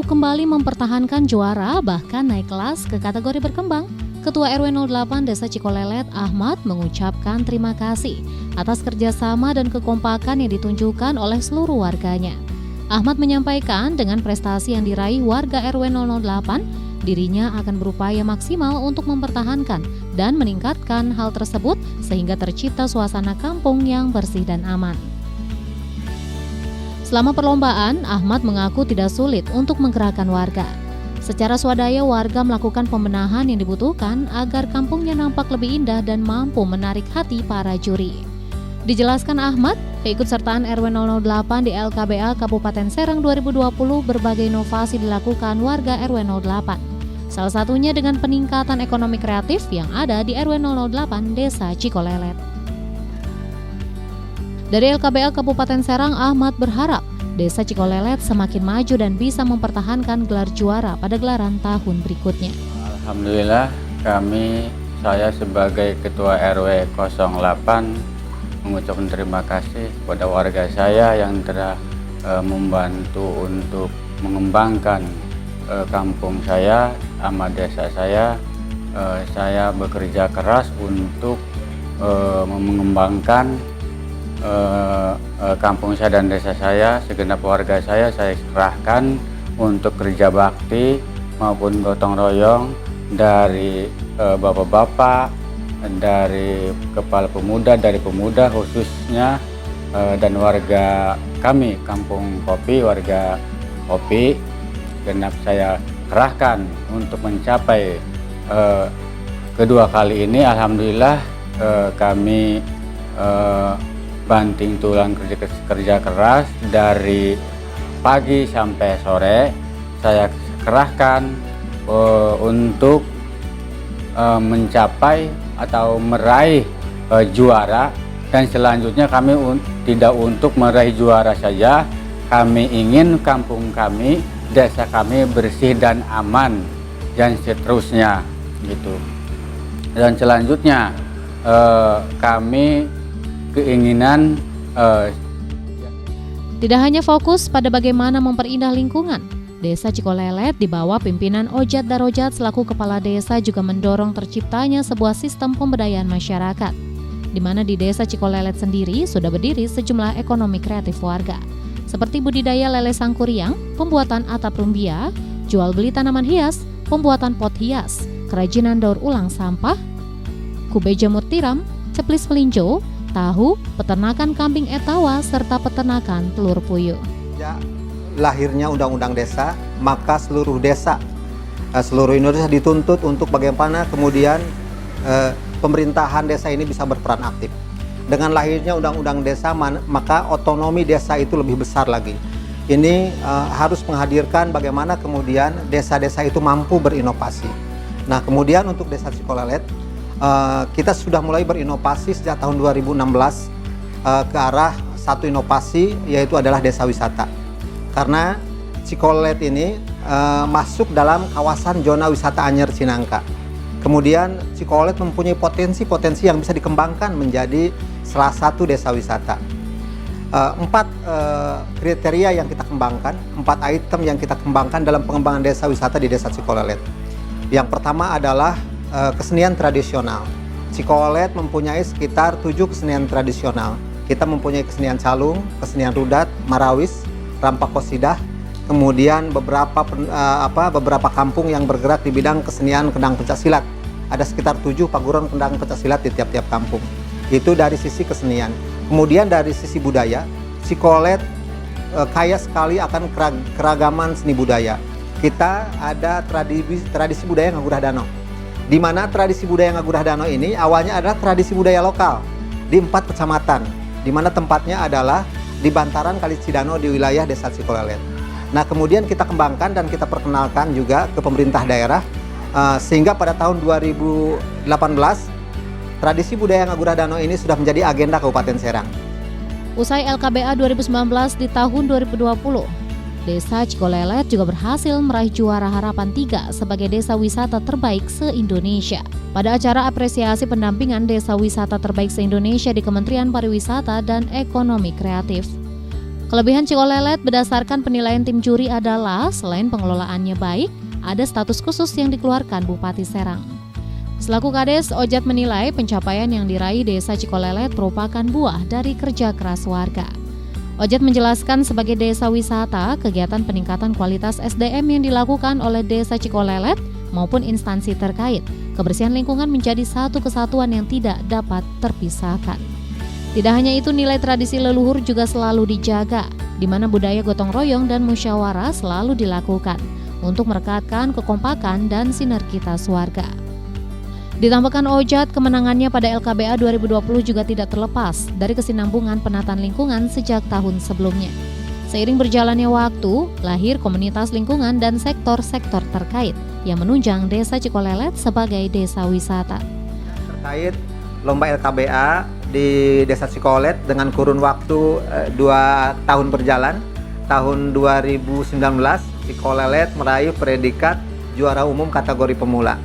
kembali mempertahankan juara bahkan naik kelas ke kategori berkembang. Ketua RW 08 Desa Cikolelet, Ahmad, mengucapkan terima kasih atas kerjasama dan kekompakan yang ditunjukkan oleh seluruh warganya. Ahmad menyampaikan dengan prestasi yang diraih warga RW 008, dirinya akan berupaya maksimal untuk mempertahankan dan meningkatkan hal tersebut sehingga tercipta suasana kampung yang bersih dan aman. Selama perlombaan, Ahmad mengaku tidak sulit untuk menggerakkan warga. Secara swadaya warga melakukan pembenahan yang dibutuhkan agar kampungnya nampak lebih indah dan mampu menarik hati para juri. Dijelaskan Ahmad, keikutsertaan RW 008 di LKBA Kabupaten Serang 2020 berbagai inovasi dilakukan warga RW 08. Salah satunya dengan peningkatan ekonomi kreatif yang ada di RW 008 Desa Cikolelet. Dari LKBA Kabupaten Serang, Ahmad berharap Desa Cikolelet semakin maju dan bisa mempertahankan gelar juara pada gelaran tahun berikutnya. Alhamdulillah, saya sebagai Ketua RW 08 mengucapkan terima kasih kepada warga saya yang telah membantu untuk mengembangkan kampung saya, sama desa saya. Saya bekerja keras untuk mengembangkan kampung saya dan desa saya. Segenap warga saya serahkan untuk kerja bakti maupun gotong royong dari bapak-bapak, dari kepala pemuda, dari pemuda khususnya, dan warga kami kampung kopi, warga kopi. Segenap saya kerahkan untuk mencapai kedua kali ini. Alhamdulillah kami banting tulang kerja keras dari pagi sampai sore. Saya kerahkan untuk mencapai atau meraih juara, dan selanjutnya kami tidak untuk meraih juara saja, kami ingin kampung kami, desa kami bersih dan aman dan seterusnya gitu. Dan selanjutnya kami keinginan tidak hanya fokus pada bagaimana memperindah lingkungan, Desa Cikolelet di bawah pimpinan Ojat Darojat selaku kepala desa juga mendorong terciptanya sebuah sistem pemberdayaan masyarakat, di mana di Desa Cikolelet sendiri sudah berdiri sejumlah ekonomi kreatif warga, seperti budidaya lele sangkuriang, pembuatan atap rumbia, jual beli tanaman hias, pembuatan pot hias, kerajinan daur ulang sampah, kube jamur tiram, ceplis melinjo, tahu, peternakan kambing etawa, serta peternakan telur puyuh. Ya, lahirnya Undang-Undang Desa, maka seluruh desa, seluruh Indonesia dituntut untuk bagaimana kemudian pemerintahan desa ini bisa berperan aktif. Dengan lahirnya Undang-Undang Desa, maka otonomi desa itu lebih besar lagi. Ini harus menghadirkan bagaimana kemudian desa-desa itu mampu berinovasi. Nah, kemudian untuk Desa Cikolelet, kita sudah mulai berinovasi sejak tahun 2016 ke arah satu inovasi, yaitu adalah desa wisata. Karena Cikolelet ini masuk dalam kawasan zona wisata Anyer Cinangka. Kemudian Cikolelet mempunyai potensi-potensi yang bisa dikembangkan menjadi salah satu desa wisata. 4 kriteria yang kita kembangkan, 4 item yang kita kembangkan dalam pengembangan desa wisata di Desa Cikolelet. Yang pertama adalah kesenian tradisional. Cikolelet mempunyai sekitar 7 kesenian tradisional. Kita mempunyai kesenian calung, kesenian rudat, marawis, rampak kosidah, kemudian beberapa kampung yang bergerak di bidang kesenian kendang pencaksilat. Ada sekitar 7 paguron kendang pencaksilat di tiap-tiap kampung. Itu dari sisi kesenian. Kemudian dari sisi budaya, Cikolelet kaya sekali akan keragaman seni budaya. Kita ada tradisi budaya Ngagurah Danau, di mana tradisi budaya Ngagurah Danau ini awalnya adalah tradisi budaya lokal di 4 kecamatan, di mana tempatnya adalah di bantaran Kali Cidano di wilayah Desa Cikolelet. Nah, kemudian kita kembangkan dan kita perkenalkan juga ke pemerintah daerah, sehingga pada tahun 2018 tradisi budaya Ngagurah Danau ini sudah menjadi agenda Kabupaten Serang. Usai LKBA 2019 di tahun 2020, Desa Cikolelet juga berhasil meraih juara Harapan 3 sebagai desa wisata terbaik se-Indonesia pada acara apresiasi pendampingan desa wisata terbaik se-Indonesia di Kementerian Pariwisata dan Ekonomi Kreatif. Kelebihan Cikolelet berdasarkan penilaian tim juri adalah selain pengelolaannya baik, ada status khusus yang dikeluarkan Bupati Serang. Selaku Kades, Ojat menilai pencapaian yang diraih Desa Cikolelet merupakan buah dari kerja keras warga. Ojat menjelaskan sebagai desa wisata, kegiatan peningkatan kualitas SDM yang dilakukan oleh Desa Cikolelet maupun instansi terkait, kebersihan lingkungan menjadi satu kesatuan yang tidak dapat terpisahkan. Tidak hanya itu, nilai tradisi leluhur juga selalu dijaga, di mana budaya gotong royong dan musyawarah selalu dilakukan untuk merekatkan kekompakan dan sinergitas warga. Ditambahkan Ojat, kemenangannya pada LKBA 2020 juga tidak terlepas dari kesinambungan penataan lingkungan sejak tahun sebelumnya. Seiring berjalannya waktu, lahir komunitas lingkungan dan sektor-sektor terkait yang menunjang Desa Cikolelet sebagai desa wisata. Terkait lomba LKBA di Desa Cikolelet dengan kurun waktu 2 tahun berjalan, tahun 2019 Cikolelet meraih predikat juara umum kategori pemula.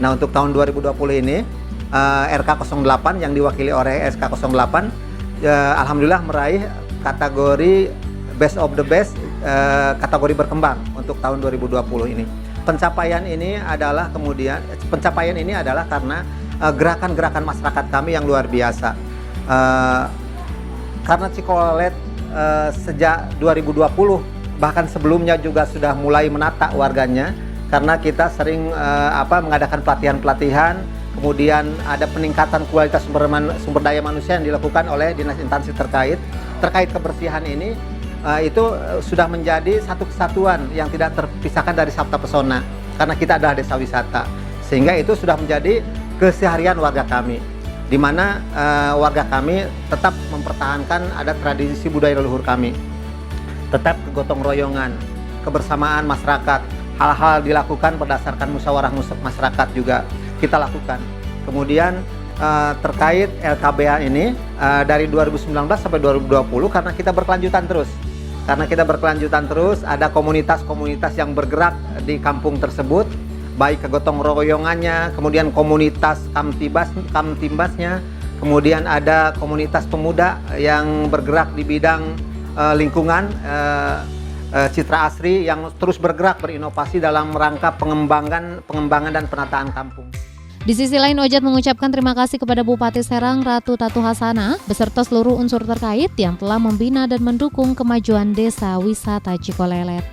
Nah, untuk tahun 2020 ini RK08 yang diwakili oleh SK08 alhamdulillah meraih kategori Best of the Best kategori berkembang untuk tahun 2020 ini. Pencapaian ini adalah karena gerakan-gerakan masyarakat kami yang luar biasa. Karena Cikolelet sejak 2020 bahkan sebelumnya juga sudah mulai menata warganya, karena kita sering mengadakan pelatihan-pelatihan, kemudian ada peningkatan kualitas sumber daya manusia yang dilakukan oleh dinas instansi terkait kebersihan ini. Itu sudah menjadi satu kesatuan yang tidak terpisahkan dari Sabta Pesona, karena kita adalah desa wisata, sehingga itu sudah menjadi keseharian warga kami, di mana warga kami tetap mempertahankan ada tradisi budaya leluhur kami, tetap kegotong royongan, kebersamaan masyarakat, hal-hal dilakukan berdasarkan musyawarah masyarakat juga kita lakukan. Kemudian terkait LKBA ini dari 2019 sampai 2020 karena kita berkelanjutan terus, ada komunitas-komunitas yang bergerak di kampung tersebut, baik kegotong royongannya, kemudian komunitas kamtibasnya, kemudian ada komunitas pemuda yang bergerak di bidang lingkungan, Citra Asri yang terus bergerak berinovasi dalam rangka pengembangan dan penataan kampung. Di sisi lain, Ojat mengucapkan terima kasih kepada Bupati Serang Ratu Tatu Hasana beserta seluruh unsur terkait yang telah membina dan mendukung kemajuan desa wisata Cikolelet.